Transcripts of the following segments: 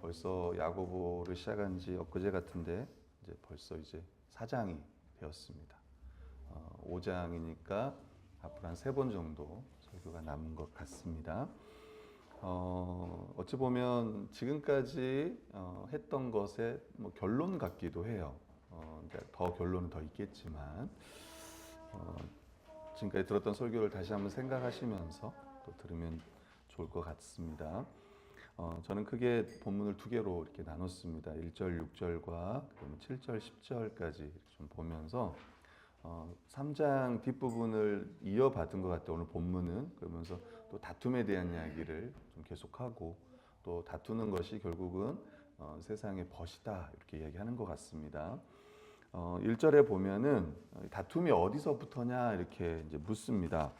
벌써 야고보를 시작한 지 엊그제 같은데 이제 벌써 이제 4장이 되었습니다. 5장이니까 앞으로 한 3번 정도 설교가 남은 것 같습니다. 어찌 보면 지금까지 했던 것의 뭐 결론 같기도 해요. 더 결론은 더 있겠지만 지금까지 들었던 설교를 다시 한번 생각하시면서 또 들으면 좋을 것 같습니다. 저는 크게 본문을 2개로 이렇게 나눴습니다. 1절, 6절과 7절, 10절까지 좀 보면서 3장 뒷부분을 이어받은 것 같아요. 오늘 본문은. 그러면서 또 다툼에 대한 이야기를 좀 계속하고 또 다투는 것이 결국은 세상의 벗이다 이렇게 이야기하는 것 같습니다. 1절에 보면은 다툼이 어디서부터냐 이렇게 이제 묻습니다.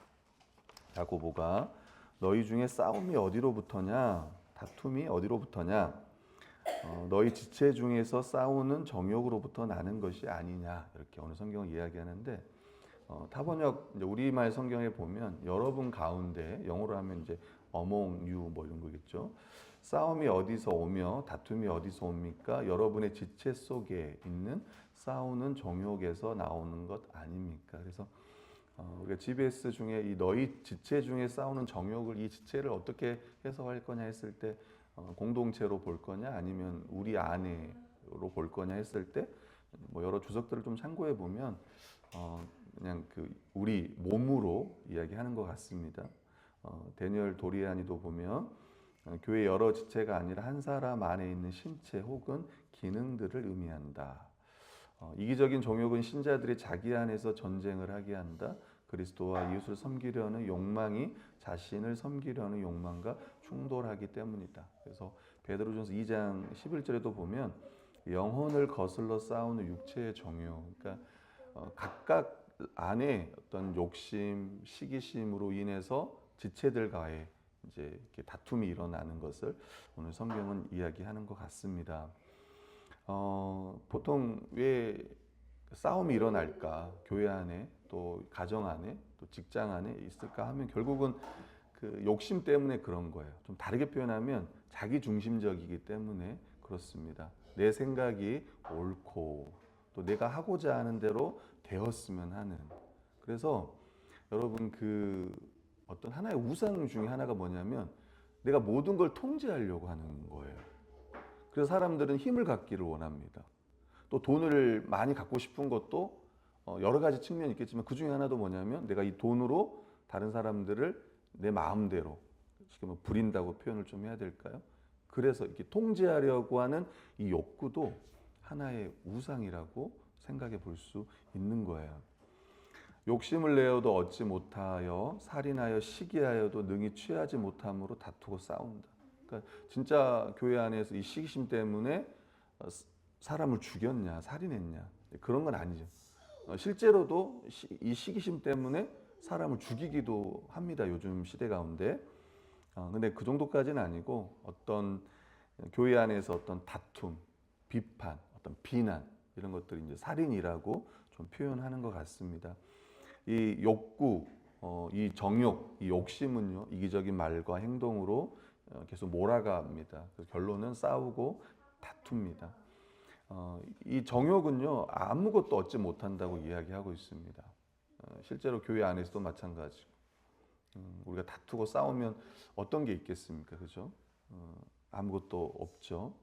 야고보가 너희 중에 싸움이 어디로부터냐? 다툼이 어디로부터냐? 너희 지체 중에서 싸우는 정욕으로부터 나는 것이 아니냐? 이렇게 오늘 성경을 이야기하는데 타번역 우리말 성경에 보면 여러분 가운데 영어로 하면 이제 among you 뭐 이런 거겠죠. 싸움이 어디서 오며 다툼이 어디서 옵니까? 여러분의 지체 속에 있는 싸우는 정욕에서 나오는 것 아닙니까? 그래서 우리가 GBS 중에 이 너희 지체 중에 싸우는 정욕을 이 지체를 어떻게 해석할 거냐 했을 때 공동체로 볼 거냐 아니면 우리 안에로 볼 거냐 했을 때 뭐 여러 주석들을 좀 참고해 보면 그냥 그 우리 몸으로 이야기하는 것 같습니다. 데니얼 도리아니도 보면 교회 여러 지체가 아니라 한 사람 안에 있는 신체 혹은 기능들을 의미한다. 이기적인 정욕은 신자들이 자기 안에서 전쟁을 하게 한다. 그리스도와 이웃을 섬기려는 욕망이 자신을 섬기려는 욕망과 충돌하기 때문이다. 그래서 베드로전서 2장 11절에도 보면 영혼을 거슬러 싸우는 육체의 정욕, 그러니까 각각 안에 어떤 욕심, 시기심으로 인해서 지체들과의 이제 이렇게 다툼이 일어나는 것을 오늘 성경은 이야기하는 것 같습니다. 보통 왜 싸움이 일어날까? 교회 안에, 또 가정 안에, 또 직장 안에 있을까 하면 결국은 그 욕심 때문에 그런 거예요. 좀 다르게 표현하면 자기 중심적이기 때문에 그렇습니다. 내 생각이 옳고 또 내가 하고자 하는 대로 되었으면 하는. 그래서 여러분 그 어떤 하나의 우상 중에 하나가 뭐냐면 내가 모든 걸 통제하려고 하는 거예요. 그래서 사람들은 힘을 갖기를 원합니다. 또 돈을 많이 갖고 싶은 것도 여러 가지 측면이 있겠지만 그 중에 하나도 뭐냐면 내가 이 돈으로 다른 사람들을 내 마음대로 지금 부린다고 표현을 좀 해야 될까요? 그래서 이렇게 통제하려고 하는 이 욕구도 하나의 우상이라고 생각해 볼 수 있는 거예요. 욕심을 내어도 얻지 못하여 살인하여 시기하여도 능히 취하지 못함으로 다투고 싸운다. 그러니까 진짜 교회 안에서 이 시기심 때문에 사람을 죽였냐, 살인했냐 그런 건 아니죠. 실제로도 이 시기심 때문에 사람을 죽이기도 합니다. 요즘 시대 가운데. 근데 그 정도까지는 아니고 어떤 교회 안에서 어떤 다툼, 비판, 어떤 비난 이런 것들이 이제 살인이라고 좀 표현하는 것 같습니다. 이 욕구, 이 정욕, 이 욕심은요 이기적인 말과 행동으로 계속 몰아갑니다. 그래서 결론은 싸우고 다툽니다. 이 정욕은요 아무것도 얻지 못한다고 이야기하고 있습니다. 실제로 교회 안에서도 마찬가지고 우리가 다투고 싸우면 어떤 게 있겠습니까, 그죠? 아무것도 없죠.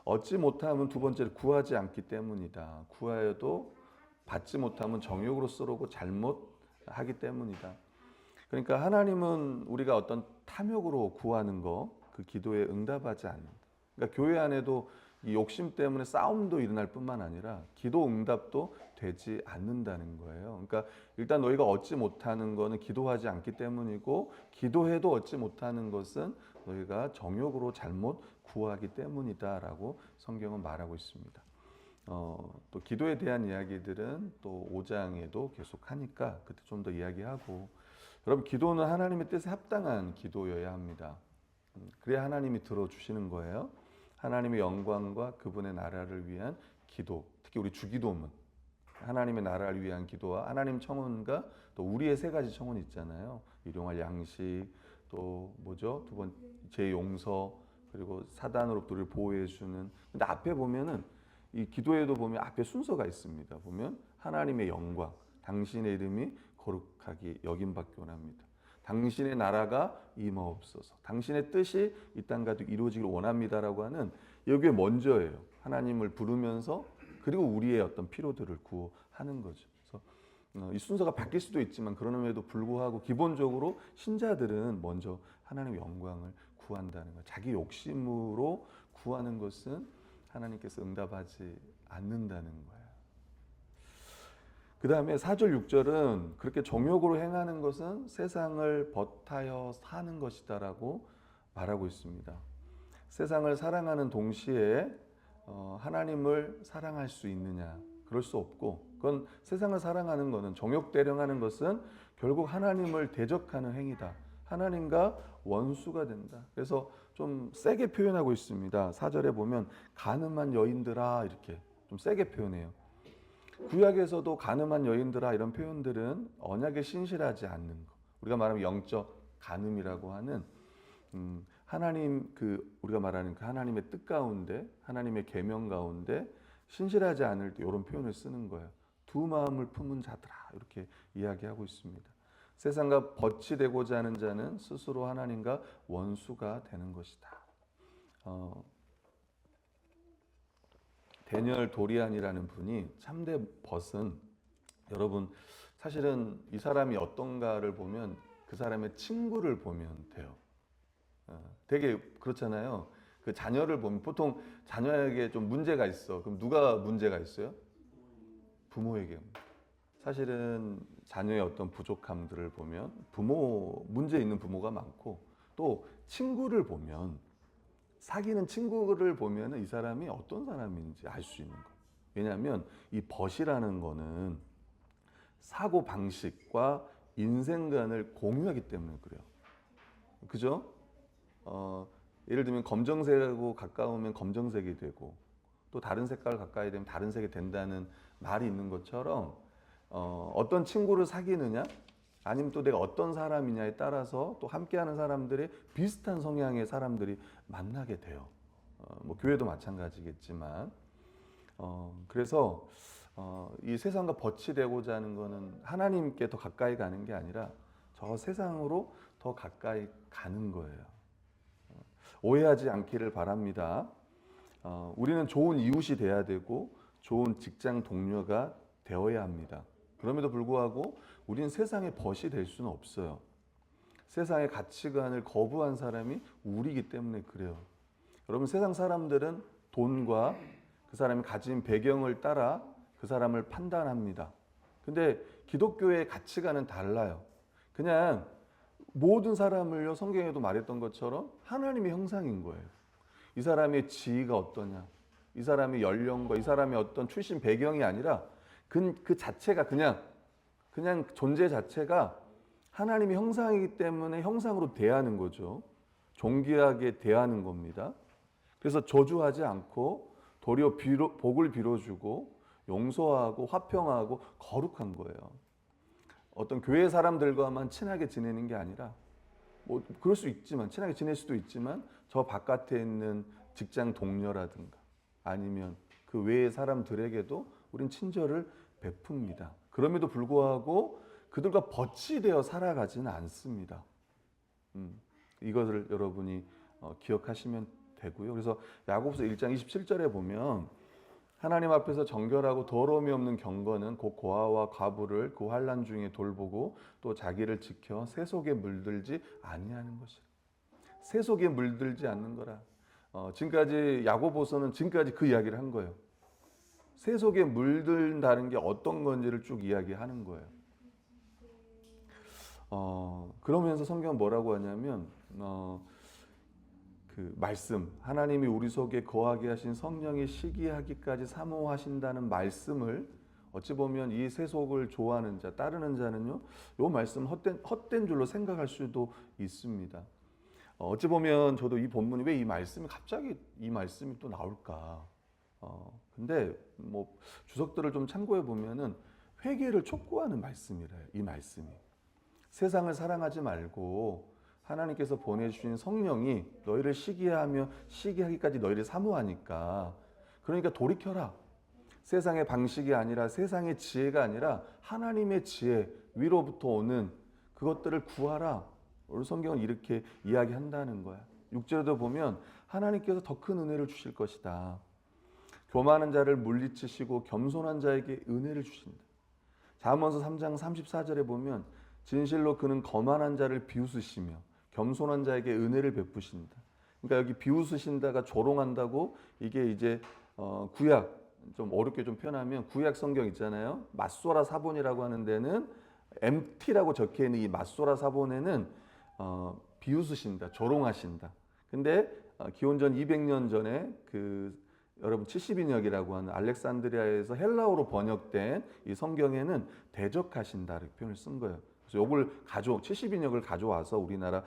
얻지 못하면 두 번째로 구하지 않기 때문이다. 구하여도 받지 못하면 정욕으로 쓰러고 잘못하기 때문이다. 그러니까 하나님은 우리가 어떤 탐욕으로 구하는 거, 그 기도에 응답하지 않는다. 그러니까 교회 안에도 이 욕심 때문에 싸움도 일어날 뿐만 아니라 기도 응답도 되지 않는다는 거예요. 그러니까 일단 너희가 얻지 못하는 것은 기도하지 않기 때문이고 기도해도 얻지 못하는 것은 너희가 정욕으로 잘못 구하기 때문이다라고 성경은 말하고 있습니다. 또 기도에 대한 이야기들은 또 5장에도 계속 하니까 그때 좀 더 이야기하고 여러분 기도는 하나님의 뜻에 합당한 기도여야 합니다. 그래야 하나님이 들어주시는 거예요. 하나님의 영광과 그분의 나라를 위한 기도, 특히 우리 주기도문, 하나님의 나라를 위한 기도와 하나님 청원과 또 우리의 3가지 청원이 있잖아요. 일용할 양식, 또 뭐죠? 두 번째 용서, 그리고 사단으로부터 우리를 보호해주는. 근데 앞에 보면은 이 기도에도 보면 앞에 순서가 있습니다. 보면 하나님의 영광, 당신의 이름이 거룩하게 여김받기 원합니다. 당신의 나라가 임하옵소서. 당신의 뜻이 이 땅 가도 이루어지길 원합니다라고 하는 여기에 먼저예요. 하나님을 부르면서 그리고 우리의 어떤 필요들을 구하는 거죠. 그래서 이 순서가 바뀔 수도 있지만 그럼에도 불구하고 기본적으로 신자들은 먼저 하나님의 영광을 구한다는 거예요. 자기 욕심으로 구하는 것은 하나님께서 응답하지 않는다는 거예요. 그 다음에 4절 6절은 그렇게 정욕으로 행하는 것은 세상을 버타여 사는 것이다라고 말하고 있습니다. 세상을 사랑하는 동시에 하나님을 사랑할 수 있느냐? 그럴 수 없고, 그건 세상을 사랑하는 것은, 정욕대령하는 것은 결국 하나님을 대적하는 행위다. 하나님과 원수가 된다. 그래서 좀 세게 표현하고 있습니다. 4절에 보면 가늠한 여인들아 이렇게 좀 세게 표현해요. 구약에서도 가늠한 여인들아 이런 표현들은 언약에 신실하지 않는 것, 우리가 말하면 영적 간음이라고 하는 하나님 우리가 말하는 그 하나님의 뜻 가운데, 하나님의 계명 가운데 신실하지 않을 때 이런 표현을 쓰는 거예요. 두 마음을 품은 자들아 이렇게 이야기하고 있습니다. 세상과 벗이 되고자 하는 자는 스스로 하나님과 원수가 되는 것이다. 데니얼 도리안이라는 분이 참된 벗은, 여러분 사실은 이 사람이 어떤가를 보면 그 사람의 친구를 보면 돼요. 되게 그렇잖아요. 그 자녀를 보면 보통 자녀에게 좀 문제가 있어. 그럼 누가 문제가 있어요? 부모에게. 사실은 자녀의 어떤 부족함들을 보면 문제 있는 부모가 많고, 또 친구를 보면, 사귀는 친구를 보면 이 사람이 어떤 사람인지 알 수 있는 거예요. 왜냐하면 이 벗이라는 거는 사고 방식과 인생관을 공유하기 때문에 그래요. 그죠? 예를 들면 검정색하고 가까우면 검정색이 되고, 또 다른 색깔 가까이 되면 다른 색이 된다는 말이 있는 것처럼 어떤 친구를 사귀느냐, 아니면 또 내가 어떤 사람이냐에 따라서 또 함께하는 사람들이 비슷한 성향의 사람들이 만나게 돼요. 뭐 교회도 마찬가지겠지만, 그래서 이 세상과 벗이 되고자 하는 것은 하나님께 더 가까이 가는 게 아니라 저 세상으로 더 가까이 가는 거예요. 오해하지 않기를 바랍니다. 우리는 좋은 이웃이 돼야 되고 좋은 직장 동료가 되어야 합니다. 그럼에도 불구하고 우리는 세상의 벗이 될 수는 없어요. 세상의 가치관을 거부한 사람이 우리이기 때문에 그래요. 여러분, 세상 사람들은 돈과 그 사람이 가진 배경을 따라 그 사람을 판단합니다. 근데 기독교의 가치관은 달라요. 그냥 모든 사람을요, 성경에도 말했던 것처럼 하나님의 형상인 거예요. 이 사람의 지위가 어떠냐, 이 사람의 연령과 이 사람의 어떤 출신 배경이 아니라 그 자체가 그냥 존재 자체가 하나님의 형상이기 때문에 형상으로 대하는 거죠. 존귀하게 대하는 겁니다. 그래서 저주하지 않고 도리어 복을 빌어주고 용서하고 화평하고 거룩한 거예요. 어떤 교회 사람들과만 친하게 지내는 게 아니라, 뭐 그럴 수 있지만, 친하게 지낼 수도 있지만 저 바깥에 있는 직장 동료라든가 아니면 그 외의 사람들에게도 우린 친절을 베풉니다. 그럼에도 불구하고 그들과 벗이 되어 살아가지는 않습니다. 이것을 여러분이 기억하시면 되고요. 그래서 야고보서 1장 27절에 보면 하나님 앞에서 정결하고 더러움이 없는 경건은 곧 고아와 과부를 그 환난 중에 돌보고 또 자기를 지켜 세 속에 물들지 아니하는 것이라. 세 속에 물들지 않는 거라. 지금까지 야고보서는 지금까지 그 이야기를 한 거예요. 세 속에 물든다는 게 어떤 건지를 쭉 이야기하는 거예요. 그러면서 성경은 뭐라고 하냐면 그 말씀, 하나님이 우리 속에 거하게 하신 성령이 시기하기까지 사모하신다는 말씀을 어찌 보면 이 세속을 좋아하는 자, 따르는 자는요, 이 말씀 헛된 줄로 생각할 수도 있습니다. 어찌 보면 저도 이 본문이 왜 갑자기 이 말씀이 또 나올까? 근데 뭐 주석들을 좀 참고해 보면은 회개를 촉구하는 말씀이래요. 이 말씀이 세상을 사랑하지 말고 하나님께서 보내주신 성령이 너희를 시기하며 시기하기까지 너희를 사모하니까, 그러니까 돌이켜라. 세상의 방식이 아니라, 세상의 지혜가 아니라 하나님의 지혜 위로부터 오는 그것들을 구하라. 오늘 성경은 이렇게 이야기한다는 거야. 6절에도 보면 하나님께서 더 큰 은혜를 주실 것이다. 교만한 자를 물리치시고 겸손한 자에게 은혜를 주신다. 잠언서 3장 34절에 보면 진실로 그는 거만한 자를 비웃으시며 겸손한 자에게 은혜를 베푸신다. 그러니까 여기 비웃으신다가 조롱한다고, 이게 이제 구약, 좀 어렵게 좀 표현하면 구약 성경 있잖아요. 맞소라 사본이라고 하는 데는 MT라고 적혀 있는 이 맞소라 사본에는 비웃으신다, 조롱하신다. 근데 기원전 200년 전에 여러분 70인역이라고 하는 알렉산드리아에서 헬라어로 번역된 이 성경에는 대적하신다 이렇게 표현을 쓴 거예요. 그래서 이걸 70인역을 가져와서 우리나라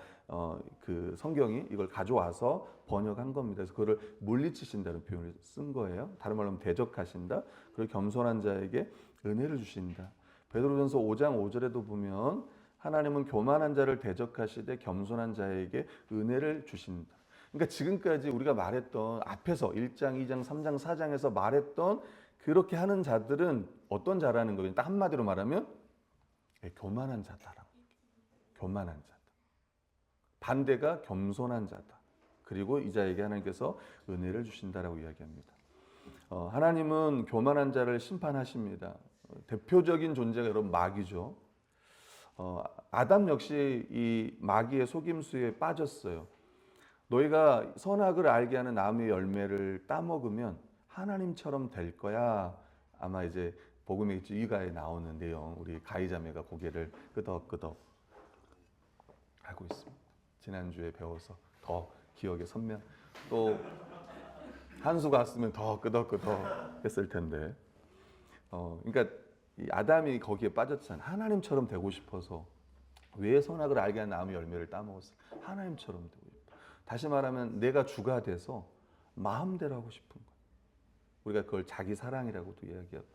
그 성경이 이걸 가져와서 번역한 겁니다. 그래서 그걸 물리치신다는 표현을 쓴 거예요. 다른 말로 하면 대적하신다. 그리고 겸손한 자에게 은혜를 주신다. 베드로전서 5장 5절에도 보면 하나님은 교만한 자를 대적하시되 겸손한 자에게 은혜를 주신다. 그러니까 지금까지 우리가 말했던 앞에서 1장, 2장, 3장, 4장에서 말했던 그렇게 하는 자들은 어떤 자라는 거예요? 딱 한마디로 말하면 교만한 자다라고. 교만한 자다. 반대가 겸손한 자다. 그리고 이 자에게 하나님께서 은혜를 주신다라고 이야기합니다. 하나님은 교만한 자를 심판하십니다. 대표적인 존재가 여러분 마귀죠. 아담 역시 이 마귀의 속임수에 빠졌어요. 너희가 선악을 알게 하는 나무의 열매를 따먹으면 하나님처럼 될 거야. 아마 이제 복음의 이가에 나오는 내용, 우리 가이자매가 고개를 끄덕끄덕 하고 있습니다. 지난주에 배워서 더 기억에 선명. 또 한수가 왔으면 더 끄덕끄덕 했을 텐데. 그러니까 이 아담이 거기에 빠졌잖아. 하나님처럼 되고 싶어서. 왜 선악을 알게 하는 나무의 열매를 따먹었어? 하나님처럼 되고 싶어. 다시 말하면 내가 주가 돼서 마음대로 하고 싶은 거야. 우리가 그걸 자기 사랑이라고도 이야기하고.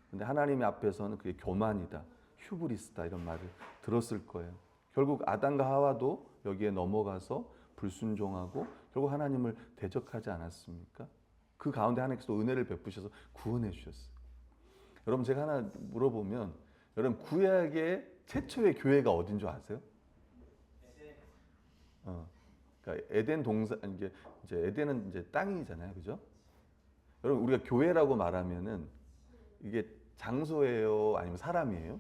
근데 하나님 앞에서는 그게 교만이다, 휴브리스다 이런 말을 들었을 거예요. 결국 아담과 하와도 여기에 넘어가서 불순종하고 결국 하나님을 대적하지 않았습니까? 그 가운데 하나님께서 은혜를 베푸셔서 구원해 주셨어요. 여러분 제가 하나 물어보면, 여러분 구약의 최초의 교회가 어딘 줄 아세요? 그러니까 에덴 동산, 이제 에덴은 이제 땅이잖아요, 그죠? 여러분 우리가 교회라고 말하면은 이게 장소예요, 아니면 사람이에요?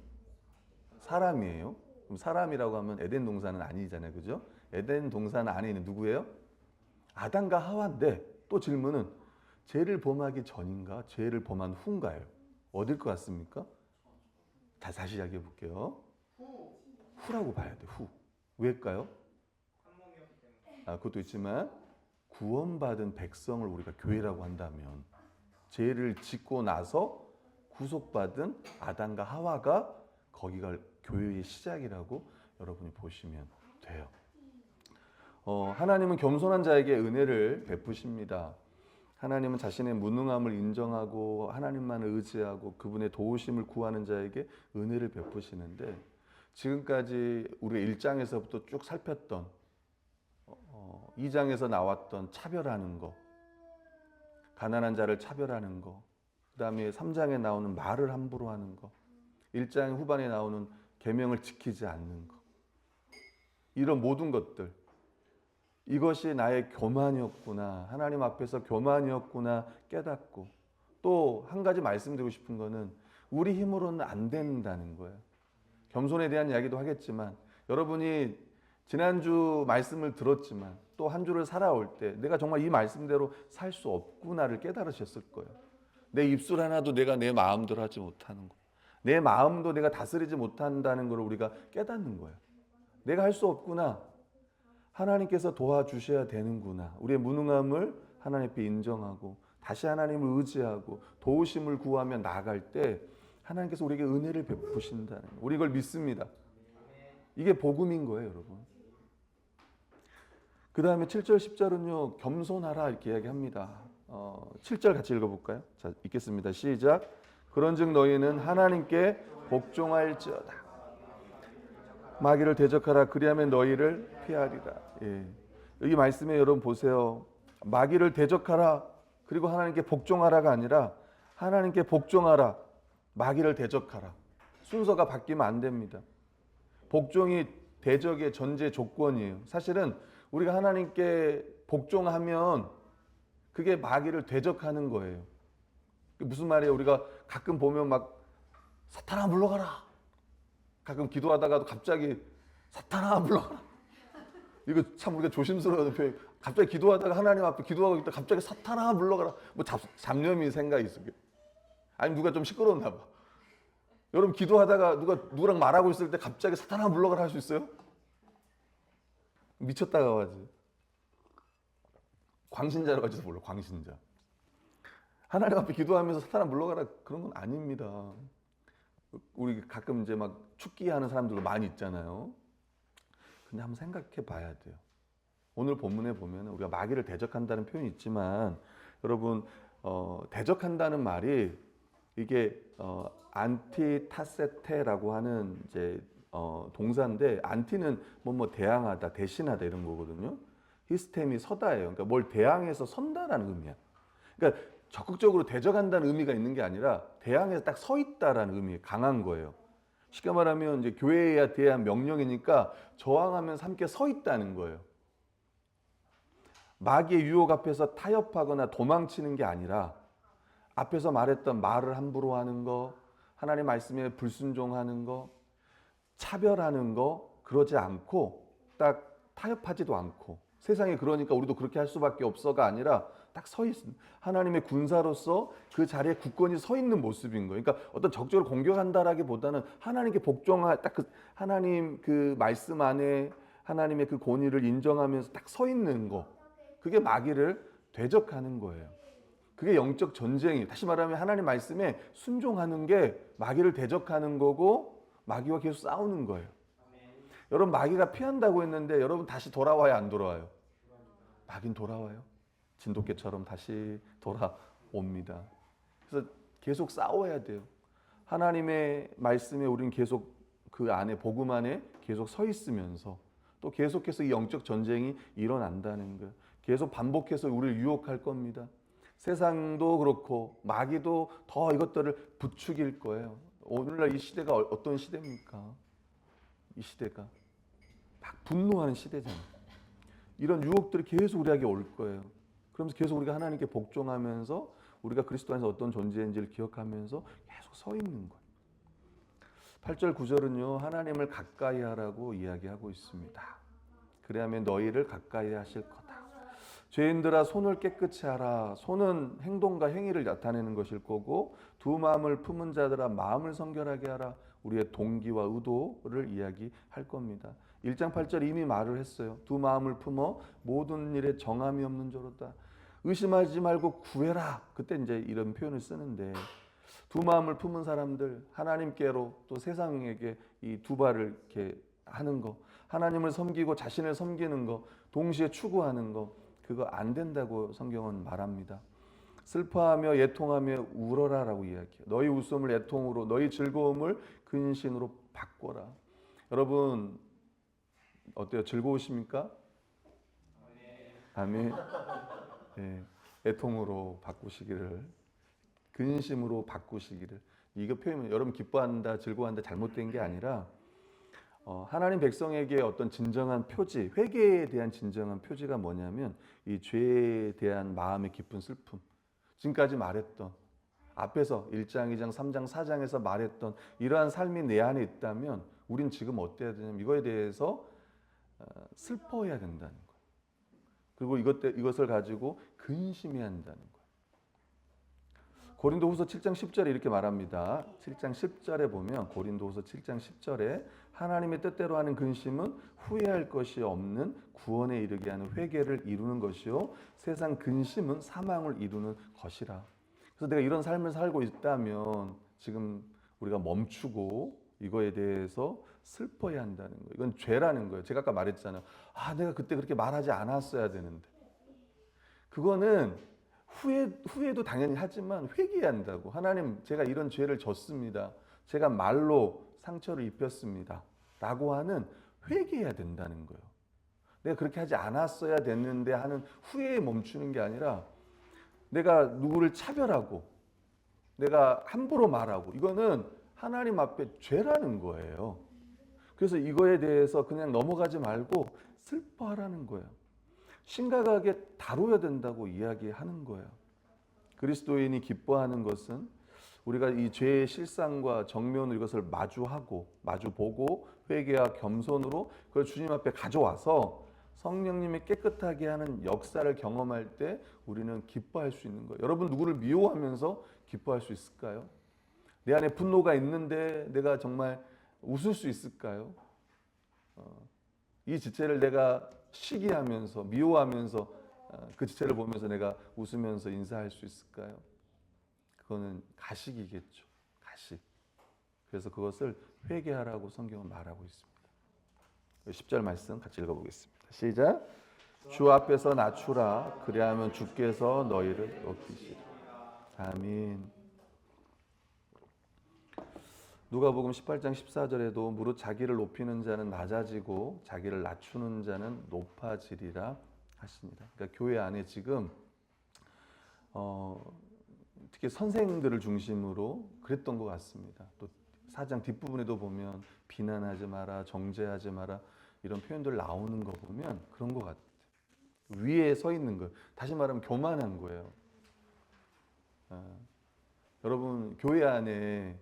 사람이에요. 그럼 사람이라고 하면 에덴 동산은 아니잖아요, 그죠? 에덴 동산 안에 있는 누구예요? 아담과 하와인데, 또 질문은 죄를 범하기 전인가, 죄를 범한 후인가요? 어딜 것 같습니까? 다시 이야기해 볼게요. 후라고 봐야 돼. 후. 왜일까요? 그것도 있지만 구원받은 백성을 우리가 교회라고 한다면, 죄를 짓고 나서 구속받은 아담과 하와가 거기가 교회의 시작이라고 여러분이 보시면 돼요. 하나님은 겸손한 자에게 은혜를 베푸십니다. 하나님은 자신의 무능함을 인정하고 하나님만을 의지하고 그분의 도우심을 구하는 자에게 은혜를 베푸시는데, 지금까지 우리가 1장에서부터 쭉 살폈던 2장에서 나왔던 차별하는 거, 가난한 자를 차별하는 거, 그 다음에 3장에 나오는 말을 함부로 하는 거, 1장 후반에 나오는 계명을 지키지 않는 거, 이런 모든 것들, 이것이 나의 교만이었구나, 하나님 앞에서 교만이었구나 깨닫고, 또 한 가지 말씀드리고 싶은 거는 우리 힘으로는 안 된다는 거예요. 겸손에 대한 이야기도 하겠지만, 여러분이 지난주 말씀을 들었지만 또 한 주를 살아올 때 내가 정말 이 말씀대로 살 수 없구나를 깨달으셨을 거예요. 내 입술 하나도 내가 내 마음대로 하지 못하는 거, 내 마음도 내가 다스리지 못한다는 걸 우리가 깨닫는 거예요. 내가 할 수 없구나, 하나님께서 도와주셔야 되는구나. 우리의 무능함을 하나님 앞에 인정하고 다시 하나님을 의지하고 도우심을 구하며 나아갈 때 하나님께서 우리에게 은혜를 베푸신다는 거예요. 우리 이걸 믿습니다. 이게 복음인 거예요, 여러분. 그 다음에 7절 10절은요 겸손하라 이렇게 이야기합니다. 7절 같이 읽어볼까요? 자, 읽겠습니다. 시작. 그런즉 너희는 하나님께 복종할지어다. 마귀를 대적하라. 그리하면 너희를 피하리라. 예. 여기 말씀에 여러분 보세요. 마귀를 대적하라. 그리고 하나님께 복종하라가 아니라 하나님께 복종하라. 마귀를 대적하라. 순서가 바뀌면 안 됩니다. 복종이 대적의 전제 조건이에요. 사실은 우리가 하나님께 복종하면 그게 마귀를 대적하는 거예요. 무슨 말이에요? 우리가 가끔 보면 막 사탄아 물러가라. 가끔 기도하다가도 갑자기 사탄아 물러가라. 이거 참 우리가 조심스러운 표현. 갑자기 기도하다가 하나님 앞에 기도하고 있다 갑자기 사탄아 물러가라. 뭐 잡념이 생각이 있어요. 아니 누가 좀 시끄러웠나 봐. 여러분 기도하다가 누구랑 말하고 있을 때 갑자기 사탄아 물러가라 할 수 있어요? 미쳤다가 가지. 광신자라고 할지도 몰라. 광신자. 하나님 앞에 기도하면서 사탄아 물러가라 그런 건 아닙니다. 우리 가끔 이제 막 축기하는 사람들도 많이 있잖아요. 근데 한번 생각해 봐야 돼요. 오늘 본문에 보면 우리가 마귀를 대적한다는 표현이 있지만 여러분 대적한다는 말이 이게 안티타세테라고 하는 이제 동사인데 안티는 뭐 대항하다, 대신하다 이런 거거든요. 히스템이 서다예요. 그러니까 뭘 대항해서 선다라는 의미야. 그러니까 적극적으로 대적한다는 의미가 있는 게 아니라 대항해서 딱 서 있다라는 의미 강한 거예요. 쉽게 말하면 이제 교회에 대한 명령이니까 저항하면서 함께 서 있다는 거예요. 마귀의 유혹 앞에서 타협하거나 도망치는 게 아니라 앞에서 말했던 말을 함부로 하는 거, 하나님 말씀에 불순종하는 거, 차별하는 거 그러지 않고 딱 타협하지도 않고 세상이 그러니까 우리도 그렇게 할 수밖에 없어가 아니라 딱 서 있는 하나님의 군사로서 그 자리에 굳건히 서 있는 모습인 거예요. 그러니까 어떤 적극적으로 공격한다라기보다는 하나님께 복종할 딱 그 하나님 그 말씀 안에 하나님의 그 권위를 인정하면서 딱 서 있는 거. 그게 마귀를 대적하는 거예요. 그게 영적 전쟁이에요. 다시 말하면 하나님 말씀에 순종하는 게 마귀를 대적하는 거고 마귀와 계속 싸우는 거예요. 여러분 마귀가 피한다고 했는데 여러분 다시 돌아와요, 안 돌아와요? 마귀는 돌아와요. 진돗개처럼 다시 돌아옵니다. 그래서 계속 싸워야 돼요. 하나님의 말씀에 우리는 계속 그 안에 복음 안에 계속 서 있으면서 또 계속해서 이 영적 전쟁이 일어난다는 거예요. 계속 반복해서 우리를 유혹할 겁니다. 세상도 그렇고 마귀도 더 이것들을 부추길 거예요. 오늘날 이 시대가 어떤 시대입니까? 이 시대가 막 분노하는 시대잖아요. 이런 유혹들이 계속 우리에게 올 거예요. 그러면서 계속 우리가 하나님께 복종하면서 우리가 그리스도 안에서 어떤 존재인지를 기억하면서 계속 서 있는 거예요. 8절 9절은요. 하나님을 가까이 하라고 이야기하고 있습니다. 그래야면 너희를 가까이 하실 거다. 죄인들아 손을 깨끗이 하라. 손은 행동과 행위를 나타내는 것일 거고 두 마음을 품은 자들아 마음을 성결하게 하라. 우리의 동기와 의도를 이야기할 겁니다. 1장 8절 이미 말을 했어요. 두 마음을 품어 모든 일에 정함이 없는 자로다. 의심하지 말고 구해라. 그때 이제 이런 표현을 쓰는데 두 마음을 품은 사람들 하나님께로 또 세상에게 이 두 발을 이렇게 하는 거 하나님을 섬기고 자신을 섬기는 거 동시에 추구하는 거 그거 안 된다고 성경은 말합니다. 슬퍼하며 애통하며 울어라라고 이야기해요. 너희 웃음을 애통으로 너희 즐거움을 근신으로 바꿔라. 여러분 어때요? 즐거우십니까? 아멘. 네, 애통으로 바꾸시기를 근심으로 바꾸시기를. 이거 표현은 여러분 기뻐한다 즐거워한다 잘못된 게 아니라 하나님 백성에게 어떤 진정한 표지, 회개에 대한 진정한 표지가 뭐냐면 이 죄에 대한 마음의 깊은 슬픔. 지금까지 말했던 앞에서 1장, 2장, 3장, 4장에서 말했던 이러한 삶이 내 안에 있다면 우린 지금 어때야 되냐면 이거에 대해서 슬퍼해야 된다는 거예요. 그리고 이것을 가지고 근심해야 한다는 거예요. 고린도후서 7장 10절에 이렇게 말합니다. 7장 10절에 보면 고린도후서 7장 10절에 하나님의 뜻대로 하는 근심은 후회할 것이 없는 구원에 이르게 하는 회개를 이루는 것이요 세상 근심은 사망을 이루는 것이라. 그래서 내가 이런 삶을 살고 있다면 지금 우리가 멈추고 이거에 대해서 슬퍼해야 한다는 거예요. 이건 죄라는 거예요. 제가 아까 말했잖아요. 내가 그때 그렇게 말하지 않았어야 되는데. 그거는 후회도 당연히 하지만 회개해야 한다고. 하나님 제가 이런 죄를 졌습니다. 제가 말로 상처를 입혔습니다. 라고 하는 회개해야 된다는 거예요. 내가 그렇게 하지 않았어야 됐는데 하는 후회에 멈추는 게 아니라 내가 누구를 차별하고 내가 함부로 말하고 이거는 하나님 앞에 죄라는 거예요. 그래서 이거에 대해서 그냥 넘어가지 말고 슬퍼하라는 거예요. 심각하게 다뤄야 된다고 이야기하는 거예요. 그리스도인이 기뻐하는 것은 우리가 이 죄의 실상과 정면으로 이것을 마주보고 회개와 겸손으로 그걸 주님 앞에 가져와서 성령님이 깨끗하게 하는 역사를 경험할 때 우리는 기뻐할 수 있는 거예요. 여러분 누구를 미워하면서 기뻐할 수 있을까요? 내 안에 분노가 있는데 내가 정말 웃을 수 있을까요? 이 지체를 내가 시기하면서 미워하면서 그 지체를 보면서 내가 웃으면서 인사할 수 있을까요? 그거는 가식이겠죠. 가식. 그래서 그것을 회개하라고 성경은 말하고 있습니다. 10절 말씀 같이 읽어보겠습니다. 시작. 주 앞에서 낮추라. 그리하면 주께서 너희를 높이시리라. 아멘. 누가복음 18장 14절에도 무릇 자기를 높이는 자는 낮아지고 자기를 낮추는 자는 높아지리라 하십니다. 그러니까 교회 안에 지금 특히 선생들을 중심으로 그랬던 것 같습니다. 또 4장 뒷부분에도 보면 비난하지 마라, 정죄하지 마라 이런 표현들 나오는 거 보면 그런 것 같아요. 위에 서 있는 거, 다시 말하면 교만한 거예요. 여러분 교회 안에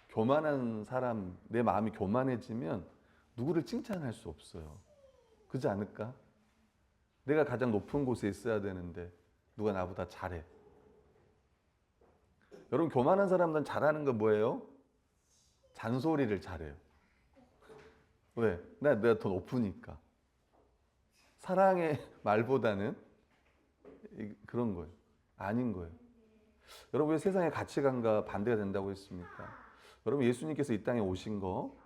교만한 사람, 내 마음이 교만해지면 누구를 칭찬할 수 없어요. 그렇지 않을까? 내가 가장 높은 곳에 있어야 되는데 누가 나보다 잘해. 여러분 교만한 사람들은 잘하는 거 뭐예요? 잔소리를 잘해요. 왜? 내가 더 높으니까. 사랑의 말보다는 그런 거예요. 아닌 거예요. 여러분 왜 세상의 가치관과 반대가 된다고 했습니까? 여러분 예수님께서 이 땅에 오신 거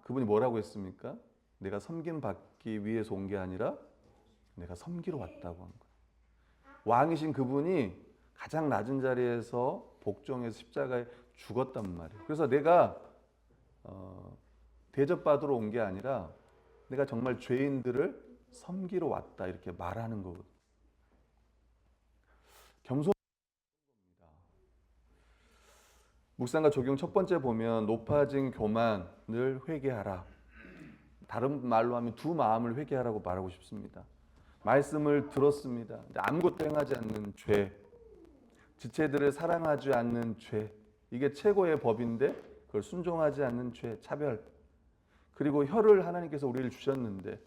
그분이 뭐라고 했습니까? 내가 섬김 받기 위해서 온 게 아니라 내가 섬기러 왔다고 한 거예요. 왕이신 그분이 가장 낮은 자리에서 복종해서 십자가에 죽었단 말이에요. 그래서 내가 대접받으러 온 게 아니라 내가 정말 죄인들을 섬기러 왔다 이렇게 말하는 거거든요. 겸손. 묵상과 적용 첫 번째 보면 높아진 교만을 회개하라. 다른 말로 하면 두 마음을 회개하라고 말하고 싶습니다. 말씀을 들었습니다. 아무것도 행하지 않는 죄, 지체들을 사랑하지 않는 죄, 이게 최고의 법인데 그걸 순종하지 않는 죄, 차별. 그리고 혀를 하나님께서 우리를 주셨는데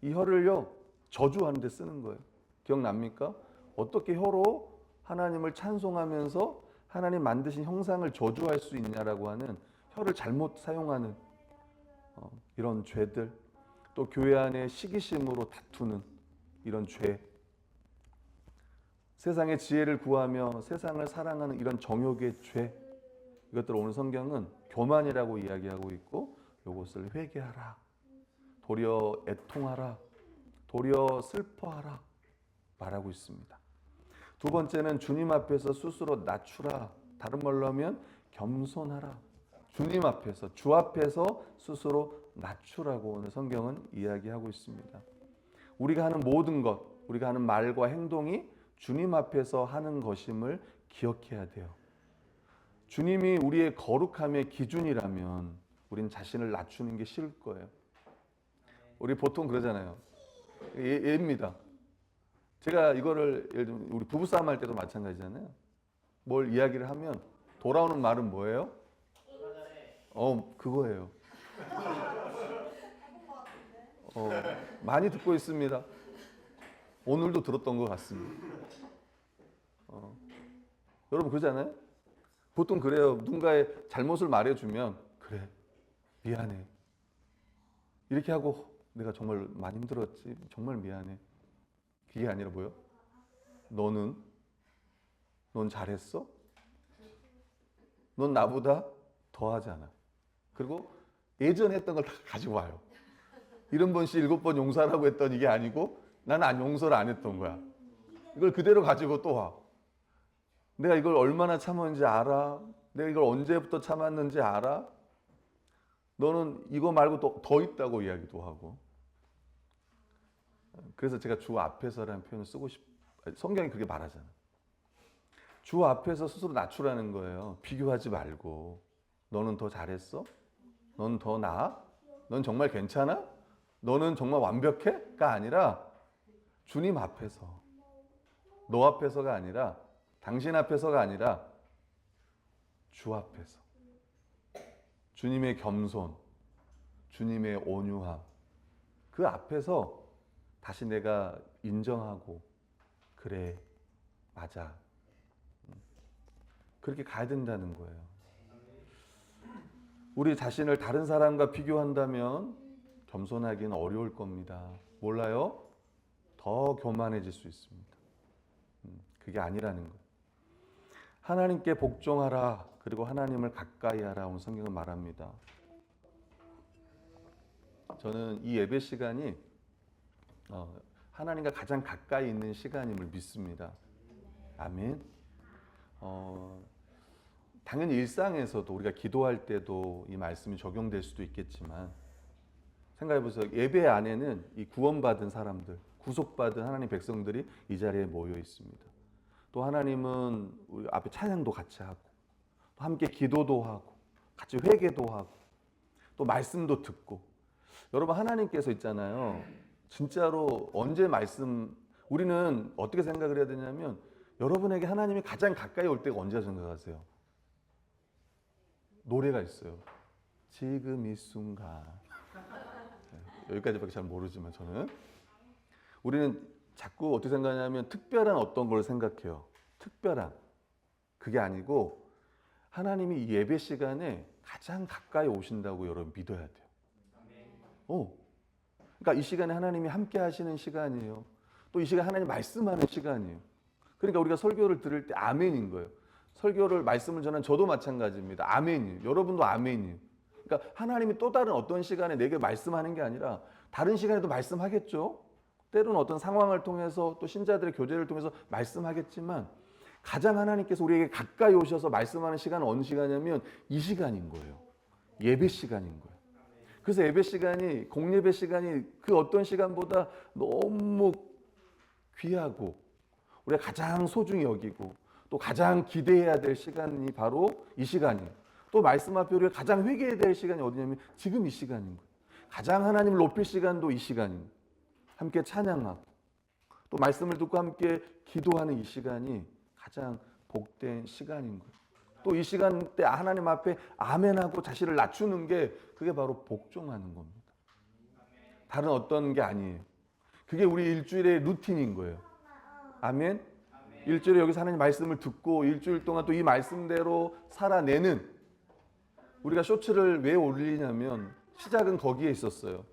이 혀를요 저주하는 데 쓰는 거예요. 기억납니까? 어떻게 혀로 하나님을 찬송하면서 하나님 만드신 형상을 저주할 수 있냐라고 하는 혀를 잘못 사용하는 이런 죄들, 또 교회 안에 시기심으로 다투는 이런 죄, 세상의 지혜를 구하며 세상을 사랑하는 이런 정욕의 죄, 이것들을 오늘 성경은 교만이라고 이야기하고 있고 이것을 회개하라, 도리어 애통하라, 도리어 슬퍼하라 말하고 있습니다. 두 번째는 주님 앞에서 스스로 낮추라. 다른 말로 하면 겸손하라. 주님 앞에서, 주 앞에서 스스로 낮추라고 오늘 성경은 이야기하고 있습니다. 우리가 하는 모든 것, 우리가 하는 말과 행동이 주님 앞에서 하는 것임을 기억해야 돼요. 주님이 우리의 거룩함의 기준이라면 우린 자신을 낮추는 게 싫을 거예요. 우리 보통 그러잖아요. 예입니다. 제가 이거를 예를 들면 우리 부부싸움 할 때도 마찬가지잖아요. 뭘 이야기를 하면 돌아오는 말은 뭐예요? 그거예요. 많이 듣고 있습니다. 오늘도 들었던 것 같습니다. 여러분 그러잖아요? 보통 그래요. 누군가의 잘못을 말해주면 그래 미안해 이렇게 하고 내가 정말 많이 힘들었지 정말 미안해. 그게 아니라 뭐요? 넌 잘했어? 넌 나보다 더하잖아. 그리고 예전에 했던 걸 다 가지고 와요. 70번씩 7번 용서하라고 했던 이게 아니고 나는 용서를 안 했던 거야. 이걸 그대로 가지고 또 와. 내가 이걸 얼마나 참았는지 알아? 내가 이걸 언제부터 참았는지 알아? 너는 이거 말고 또 더 있다고 이야기도 하고. 그래서 제가 주 앞에서라는 표현을 쓰고 성경이 그렇게 말하잖아. 주 앞에서 스스로 낮추라는 거예요. 비교하지 말고. 너는 더 잘했어? 넌 더 나아? 넌 정말 괜찮아? 너는 정말 완벽해? 가 아니라 주님 앞에서, 너 앞에서가 아니라, 당신 앞에서가 아니라 주 앞에서, 주님의 겸손, 주님의 온유함, 그 앞에서 다시 내가 인정하고, 그래, 맞아, 그렇게 가야 된다는 거예요. 우리 자신을 다른 사람과 비교한다면 겸손하기는 어려울 겁니다. 몰라요? 더 교만해질 수 있습니다. 그게 아니라는 거예요. 하나님께 복종하라. 그리고 하나님을 가까이 하라. 오늘 성경은 말합니다. 저는 이 예배 시간이 하나님과 가장 가까이 있는 시간임을 믿습니다. 아멘. 당연히 일상에서도 우리가 기도할 때도 이 말씀이 적용될 수도 있겠지만 생각해 보세요. 예배 안에는 이 구원받은 사람들, 구속받은 하나님 백성들이 이 자리에 모여 있습니다. 또 하나님은 우리 앞에 찬양도 같이 하고, 또 함께 기도도 하고, 같이 회개도 하고, 또 말씀도 듣고. 여러분, 하나님께서 있잖아요. 진짜로 언제 우리는 어떻게 생각을 해야 되냐면, 여러분에게 하나님이 가장 가까이 올 때가 언제 생각하세요? 노래가 있어요. 지금 이 순간. 여기까지밖에 잘 모르지만 저는. 우리는 자꾸 어떻게 생각하냐면 특별한 어떤 걸 생각해요. 특별한. 그게 아니고 하나님이 이 예배 시간에 가장 가까이 오신다고 여러분 믿어야 돼요. 그러니까 이 시간에 하나님이 함께 하시는 시간이에요. 또 이 시간에 하나님 말씀하는 시간이에요. 그러니까 우리가 설교를 들을 때 아멘인 거예요. 설교를 말씀을 전한 저도 마찬가지입니다. 아멘이에요. 여러분도 아멘이에요. 그러니까 하나님이 또 다른 어떤 시간에 내게 말씀하는 게 아니라 다른 시간에도 말씀하겠죠. 때로는 어떤 상황을 통해서 또 신자들의 교제를 통해서 말씀하겠지만 가장 하나님께서 우리에게 가까이 오셔서 말씀하는 시간은 어느 시간이냐면 이 시간인 거예요. 예배 시간인 거예요. 그래서 예배 시간이, 공예배 시간이 그 어떤 시간보다 너무 귀하고 우리가 가장 소중히 여기고 또 가장 기대해야 될 시간이 바로 이 시간이에요. 또 말씀 앞에 우리가 가장 회개해야 될 시간이 어디냐면 지금 이 시간인 거예요. 가장 하나님을 높일 시간도 이 시간입니다. 함께 찬양하고 또 말씀을 듣고 함께 기도하는 이 시간이 가장 복된 시간인 거예요. 또 이 시간 때 하나님 앞에 아멘하고 자신을 낮추는 게 그게 바로 복종하는 겁니다. 다른 어떤 게 아니에요. 그게 우리 일주일의 루틴인 거예요. 아멘. 일주일에 여기서 하나님 말씀을 듣고 일주일 동안 또 이 말씀대로 살아내는, 우리가 쇼츠를 왜 올리냐면 시작은 거기에 있었어요.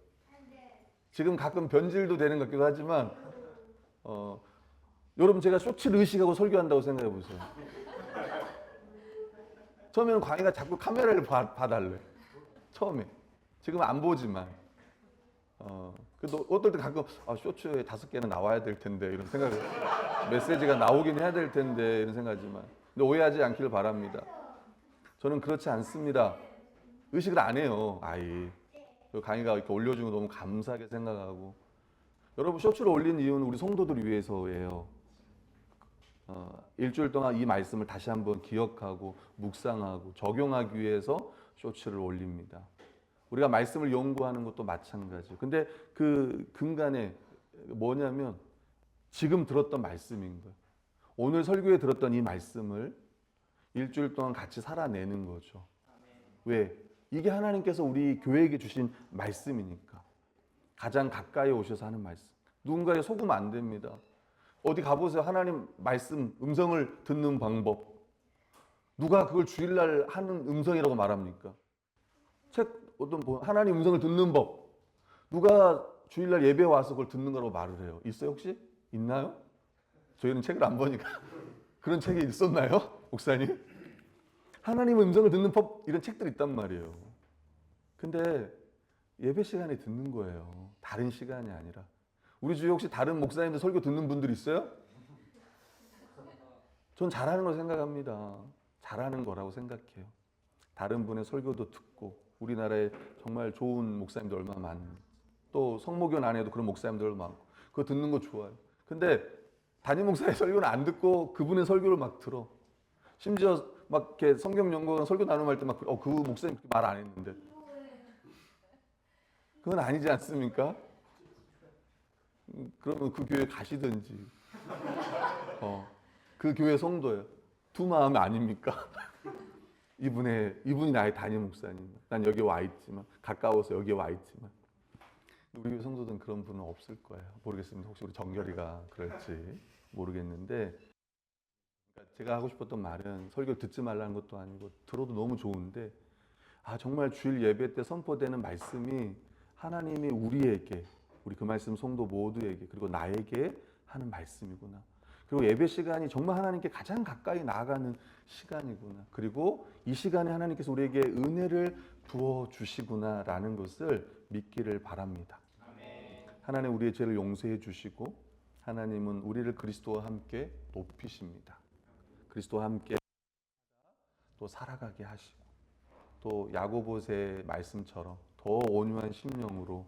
지금 가끔 변질도 되는 것 같기도 하지만 여러분, 제가 쇼츠를 의식하고 설교한다고 생각해 보세요. 처음에는 광희가 자꾸 카메라를 봐달래. 처음에. 지금 안 보지만. 그래도 어떨 때 가끔 쇼츠에 5개는 나와야 될 텐데 이런 생각을, 메시지가 나오긴 해야 될 텐데 이런 생각하지만, 근데 오해하지 않기를 바랍니다. 저는 그렇지 않습니다. 의식을 안 해요. 강의가 이렇게 올려주고 너무 감사하게 생각하고. 여러분, 쇼츠를 올린 이유는 우리 성도들을 위해서예요. 일주일 동안 이 말씀을 다시 한번 기억하고 묵상하고 적용하기 위해서 쇼츠를 올립니다. 우리가 말씀을 연구하는 것도 마찬가지예요. 근데 그 근간에 뭐냐면 지금 들었던 말씀인 거예요. 오늘 설교에 들었던 이 말씀을 일주일 동안 같이 살아내는 거죠. 왜? 이게 하나님께서 우리 교회에게 주신 말씀이니까. 가장 가까이 오셔서 하는 말씀. 누군가에 속으면 안 됩니다. 어디 가보세요. 하나님 말씀, 음성을 듣는 방법. 누가 그걸 주일날 하는 음성이라고 말합니까? 하나님 음성을 듣는 법. 누가 주일날 예배 와서 그걸 듣는 거라고 말을 해요? 있어요 혹시? 있나요? 저희는 책을 안 보니까. 그런 책이 있었나요? 목사님? 하나님 음성을 듣는 법, 이런 책들이 있단 말이에요. 근데 예배 시간에 듣는 거예요. 다른 시간이 아니라. 우리 주위에 혹시 다른 목사님들 설교 듣는 분들 있어요? 전 잘하는 거 생각합니다. 잘하는 거라고 생각해요. 다른 분의 설교도 듣고 우리나라에 정말 좋은 목사님들 얼마나 많은데, 또 성모교회 안에도 그런 목사님들 많고 그거 듣는 거 좋아요. 근데 담임 목사의 설교는 안 듣고 그분의 설교를 막 들어. 심지어 막 이렇게 성경 연구원 설교 나눔할 때 막 그 목사님 그렇게 말 안 했는데, 그건 아니지 않습니까? 그러면 그 교회 가시든지. 그 교회 성도예요. 두 마음이 아닙니까? 이분이 나의 담임 목사님. 난 여기 와 있지만, 가까워서 여기 와 있지만. 우리 교회 성도들은 그런 분은 없을 거예요. 모르겠습니다. 혹시 우리 정결이가 그럴지 모르겠는데, 그러니까 제가 하고 싶었던 말은 설교 듣지 말라는 것도 아니고 들어도 너무 좋은데, 정말 주일 예배 때 선포되는 말씀이 하나님이 우리에게, 우리 그 말씀 성도 모두에게, 그리고 나에게 하는 말씀이구나. 그리고 예배 시간이 정말 하나님께 가장 가까이 나아가는 시간이구나. 그리고 이 시간에 하나님께서 우리에게 은혜를 부어 주시구나라는 것을 믿기를 바랍니다. 하나님 우리의 죄를 용서해 주시고, 하나님은 우리를 그리스도와 함께 높이십니다. 그리스도와 함께 또 살아가게 하시고, 또 야고보서의 말씀처럼 더 온유한 심령으로,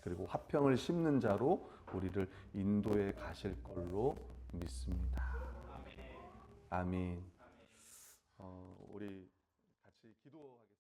그리고 화평을 심는 자로 우리를 인도해 가실 걸로 믿습니다. 아멘. 우리 같이 기도하겠습니다.